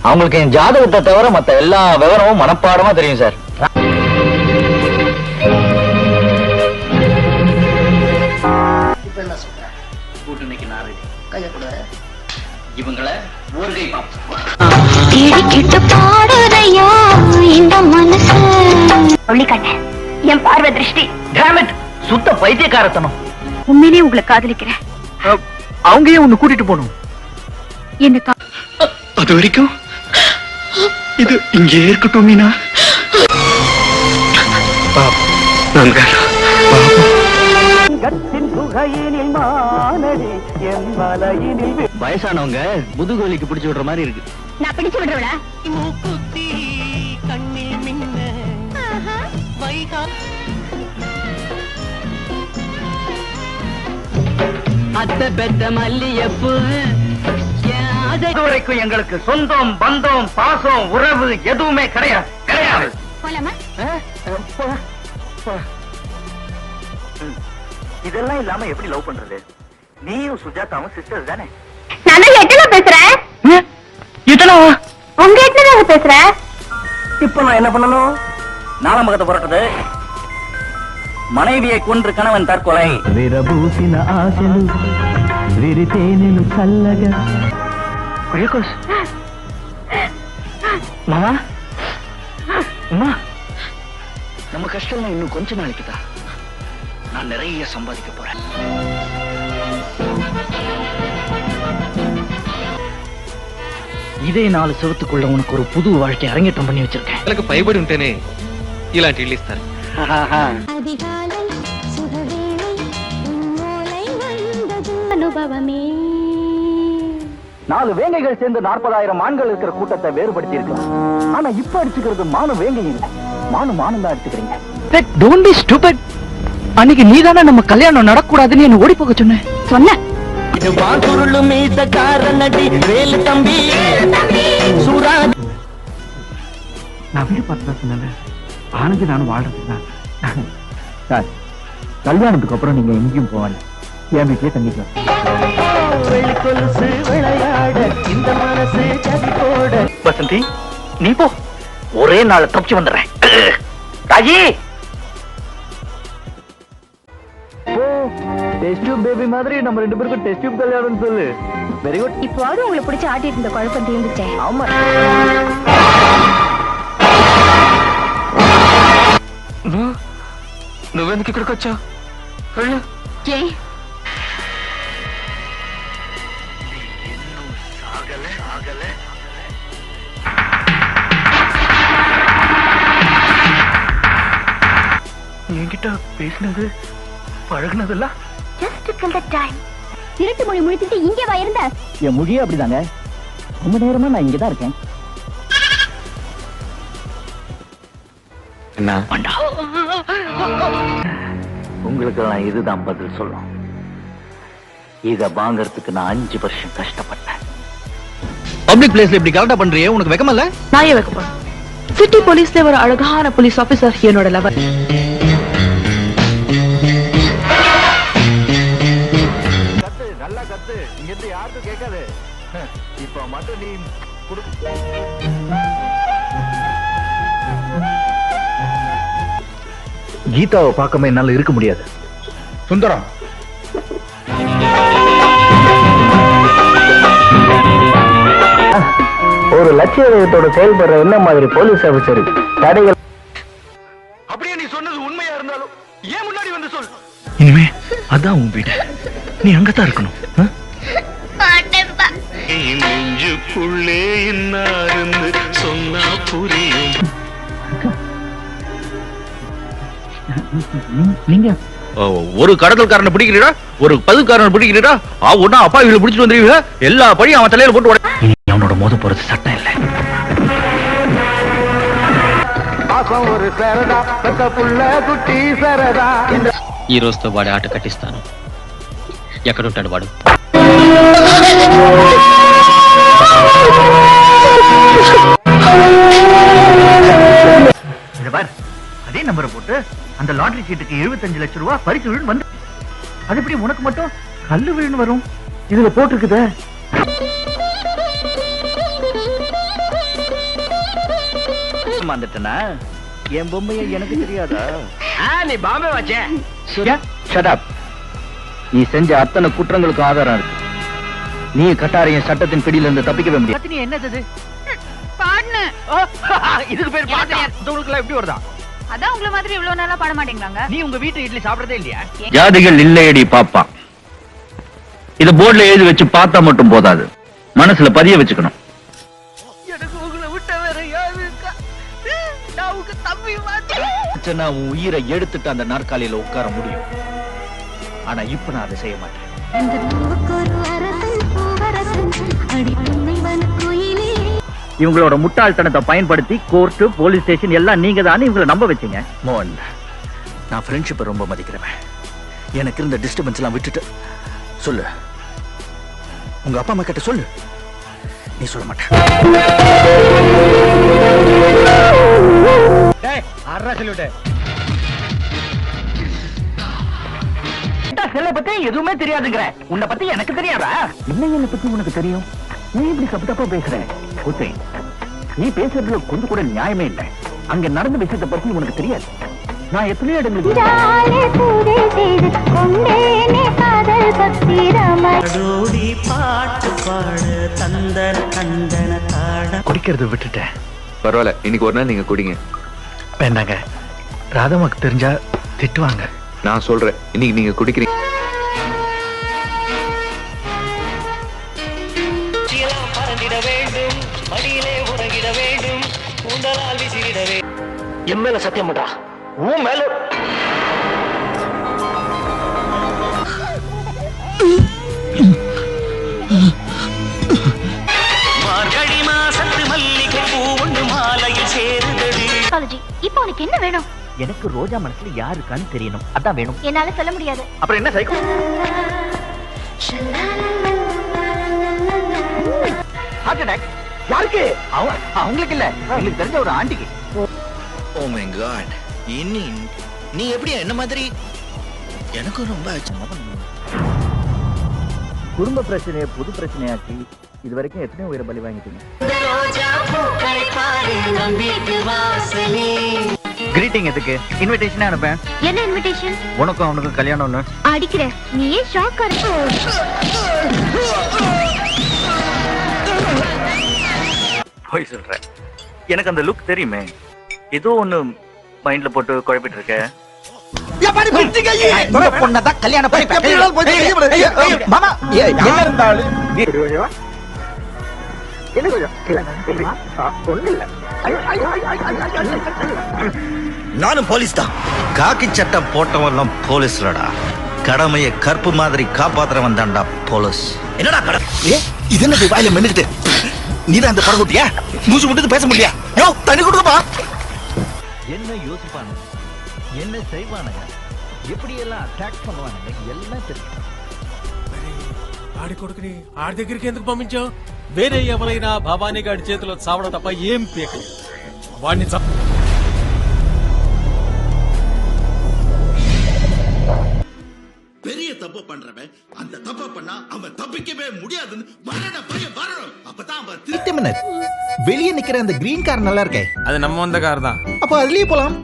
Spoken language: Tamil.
அவங்களுக்கு என் ஜாதகத்தை தவிர மத்த எல்லா விவரமும் மனப்பாடமா தெரியும் சார். இப்ப என்ன சொல்ற? கூட்டணிக்கு நாரடி கைய கொடு. இவங்களை ஊர்கை என் பார்வை திருஷ்டி சுத்த பைத்தியக்காரத்தனம். உண்மையிலே உங்களை காதலிக்கிறேன். அவங்க ஏன் உன்னை கூட்டிட்டு போகணும்? என்ன அது வரைக்கும் இது இங்கே இருக்கட்டும் மீனா. வயசானவங்க முதுகோலிக்கு பிடிச்சு விடுற மாதிரி இருக்கு. நான் பிடிச்சு விடுறவளா? அத்தை பெத்த மல்லியப்பு வரைக்கும் எங்களுக்கு சொந்தம் பந்தம் பாசம் உறவு எதுவுமே கிடையாது கிடையாது. இதெல்லாம் இல்லாம எப்படி லவ் பண்றது? நீயும் சுஜாதாவும் சிஸ்டர் தானே? நான் எட்டல பேசுறேன். உங்க எட்டல பேசுறேன். இப்ப நான் என்ன பண்ணணும்? நாலம்பகத்தை புரட்டது. மனைவியை கொன்று கணவன் தற்கொலை. విరబూసిన ఆశలు విరితేనెలు చల్లగా. குரியகோஸ் மாமா அம்மா, நம்ம கஷ்டம் இன்னும் கொஞ்ச நாளைக்கு தான். நான் நிறைய சம்பாதிக்க போறேன். இதே 4 செவத்துக்குள்ள உனக்கு ஒரு புது வாழ்க்கை அரங்கேற்றம் பண்ணி வச்சிருக்கேன். எனக்கு பயப்படி ఉంటేనే ఇలాంటి ఇల్లు ఇస్తారు. அனுபவமே 4 வேங்கைகள் சேர்ந்து 40,000 மான்கள் இருக்கிற கூட்டத்தை வேறுபடுத்தி இருக்கலாம். ஆனா இப்ப அடிச்சுக்கிறது மானு வேங்கை இல்ல, மானும் தான் அடிச்சுக்கிறீங்க. Don't be stupid. அன்னைக்கு நீதானே நம்ம கல்யாணம் நடக்கூடாதுன்னு என்ன ஓடி போக சொன்ன. இது வாசுருளு மீசக்கார நடி வேலு தம்பி சூரா. நான் வீடு பார்த்து சொன்னேன். ஆனந்தி நானும் வாழ்றதுக்கு தான் சார். கல்யாணத்துக்கு அப்புறம் நீங்க எங்கேயும் போவாங்க, என் வீட்லயே தங்கிக்கலாம். வசந்தி நீ போ, ஒரே நாள் தப்பிச்சு வந்துடுறேன். ராஜி டெஸ்ட் டியூப் பேபி மாதிரி நம்ம 2 பேருக்கும் டெஸ்ட் டியூப் கல்யாணம் சொல்லு. Very good. இப்போ உங்களை பிடிச்சு ஆட்டிட்டு இருந்த குழப்பம் தீர்ந்துச்சே. ஆமா. నువ్వెందుకు ఇక్కడికి వచ్చావు? என்கிட்ட பேசினது பழகுனதெல்லாம் திருட்டு மொழி முடிச்சுட்டு இங்கே வா இருந்த. என் மொழியே அப்படிதாங்க. ரொம்ப நேரமா நான் இங்கதான் இருக்கேன். என்ன உங்களுக்கு நான் இதுதான் பதில் சொல்லும். இத வாங்கறதுக்கு நான் 5 வருஷம் கஷ்டப்பட்டேன். பப்ளிக் பிளேஸ்ல இப்படி கரெக்டா பண்றியே, உனக்கு வெக்கமா இல்ல? நான் ஏன் வெக்கப்படும்? சிட்டி போலீஸ்ல ஒரு அழகான போலீஸ் ஆபீசர் என்னோட லவர். கத்து நல்லா கத்து, இங்க இருந்து யாருக்கும் கேட்காது. இப்ப மட்டும் நீ கீதாவை பார்க்காம என்னால இருக்க முடியாது. சுந்தரம் ஒரு லட்சியத்தோட செயல்படுற என்ன மாதிரி போலீஸ் ஆபீசர் தடைகள். அப்படியே நீ சொன்னது உண்மையா இருந்தாலும் ஏன் முன்னாடி வந்து சொல். இனிமே அதான் உன் வீடு, நீ அங்கதான் இருக்கணும். நெஞ்சுக்குள்ளே இன்னாருந்து சொன்னா புரியும். நீங்க ஒரு கடத்தல்காரனை பிடிக்கிறீரா, ஒரு பதுக்காரனை பிடிக்கிறீரா, ஒன்னா அப்பா இவங்களை பிடிச்சிட்டு வந்துருவீங்க. எல்லா பழியும் அவன் தலையில போட்டு அவனோட மோத போறது சட்டம் இல்லை. ஒரு சரதா பெத்த புள்ள குட்டி சரதா. ఈ రోజుతో వాడి ఆట కట్టిస్తాను. ఎక్కడుంటాడు వాడు? அதே நம்பரை போட்டு அந்த லாட்டரி சீட்டுக்கு 75 லட்சம் ரூபாய் பரிசு வந்து அது எப்படி உனக்கு மட்டும் கல்லு விழுன்னு வரும். இதுல போட்டிருக்குதே. வந்துட்டனா என் பொம்மையை எனக்கு தெரியாதா? நீ பாம்பே வச்சே. Shut up. நீ செஞ்ச அத்தனை குற்றங்களுக்கு ஆதாரம் இருக்கு. நீ கட்டாரையும் சட்டத்தின் பிடியில இருந்து தப்பிக்கவே முடியாது. நீ என்னது பாடுன இதுக்கு பேர் பாட்டு. உங்களுக்கு எப்படி வருதா? அதான் உங்களை மாதிரி இவ்வளவு நாளா பாட மாட்டேங்கிறாங்க. நீ உங்க வீட்டு இட்லி சாப்பிடறதே இல்லையா? ஜாதிகள் இல்லையடி பாப்பா. இத போர்ட்ல எழுதி வச்சு பார்த்தா மட்டும் போதாது, மனசுல பதிய வச்சுக்கணும். எனக்கு உங்களை விட்ட வேற யாரு இருக்கா? நான் உங்க தம்பி மாதிரி. நான் உன் உயிரை எடுத்துட்டு அந்த நாற்காலியில உட்கார முடியும். ஆனா இப்ப நான் அதை செய்ய மாட்டேன். இவங்களோட முட்டாள்தனத்தை பயன்படுத்தி கோர்ட், போலீஸ் ஸ்டேஷன் எல்லாம் நீங்க தானே இவங்களை நம்ப வச்சீங்க. மோகன், நான் ஃப்ரெண்ட்ஷிப்பை ரொம்ப மதிக்கிறேன். எனக்கு இருந்த டிஸ்டர்பன்ஸ் எல்லாம் விட்டுட்டு சொல்லு. உங்க அப்பா அம்மா கிட்ட சொல்லு. நீ சொல்ல மாட்டேன். செல்ல பத்தி எதுவுமே தெரியாதுங்கிற. உன்னை பத்தி எனக்கு தெரியாதா? என்ன என்னை பத்தி உனக்கு தெரியும்? நீ இப்படி தப்பா பேசுற? ஹுசைன், நீ பேசுறதுல கொஞ்சம் கூட நியாயமே இல்லை. அங்க நடந்த விஷயத்தை பத்தி உனக்கு தெரியாது. நான் எத்தனையோ இடங்களுக்கு குடிக்கிறத விட்டுட்டேன். பரவாயில்ல, இன்னைக்கு ஒரு நாள் நீங்க குடிங்க. வேண்டாங்க, ராதமாக்கு தெரிஞ்சா திட்டுவாங்க. நான் சொல்றேன், இன்னைக்கு நீங்க குடிக்கிறீங்க. என் மேல சத்தியம் பண்றா. உன் மேல மார்கழி மாசத்து மல்லிகை பூ ஒன்று மாலையில் சேருதடி. இப்போ உனக்கு என்ன வேணும்? எனக்கு ரோஜா மனசுல யாருக்கான்னு தெரியணும். அதான் வேணும். என்னால சொல்ல முடியாது. அப்புறம் என்ன சைக்கோ? ஹார்ட் அட்டாக் யாருக்கு? அவங்களுக்கு இல்ல, எங்களுக்கு தெரிஞ்ச ஒரு ஆண்டிக்கு. ஓ மை காட், இன்னி நீ எப்படி என்ன மாதிரி? எனக்கும் ரொம்ப குடும்ப பிரச்சனையை புது பிரச்சனையாக்கி இது வரைக்கும் எத்தனையோ உயிரை பலி வாங்கிட்டீங்க. கிரீட்டிங் எதுக்கு? இன்விடேஷனே அனுப்பேன். என்ன இன்விடேஷன்? உனக்கும் அவனுக்கும் கல்யாணம்னு. அடிக்கிற நீ ஏன் ஷாக் ஆற? போய் சொல்றேன். எனக்கு அந்த லுக் தெரியுமே. ஏதோ ஒண்ணு மைண்ட்ல போட்டு குழப்பிட்டு இருக்க. கல்யாணம் நானும் போலீஸ் தான். காக்கி சட்டம் போட்டவெல்லாம் போலீஸ்லடா. கடமையை கற்பு மாதிரி காப்பாத்துறவன் தான்டா போலீஸ். என்னடா கடை? இது என்ன வாயில மென்னுக்கிட்டு? நீதான் அந்த படம் குட்டியா? மூச்சு முட்டு பேச முடியா? யோ, தண்ணி கொடுப்பா. என்ன யோசிப்பானுங்க, என்ன செய்வானுங்க, எப்படி எல்லாம் அட்டாக் பண்ணுவானுங்க எல்லாம் தெரியும். ఆడి కొడుకుని ఆడి దగ్గరికి ఎందుకు పంపించావు? వేరే ఎవరైనా భవానీ గారి చేతిలో చావడం తప్ప ఏం పీక. వాడిని பெரிய தப்பு பண்றவன் அந்த தப்ப பண்ணா அவன் தப்பிக்கவே முடியாதுன்னு மரண பயம் வரணும். அப்பதான் அவன் வெளியே நிக்கிற அந்த கிரீன் கார் நல்லா இருக்கே. அது நம்ம வந்த கார் தான். அப்ப அதுலயே போலாம்.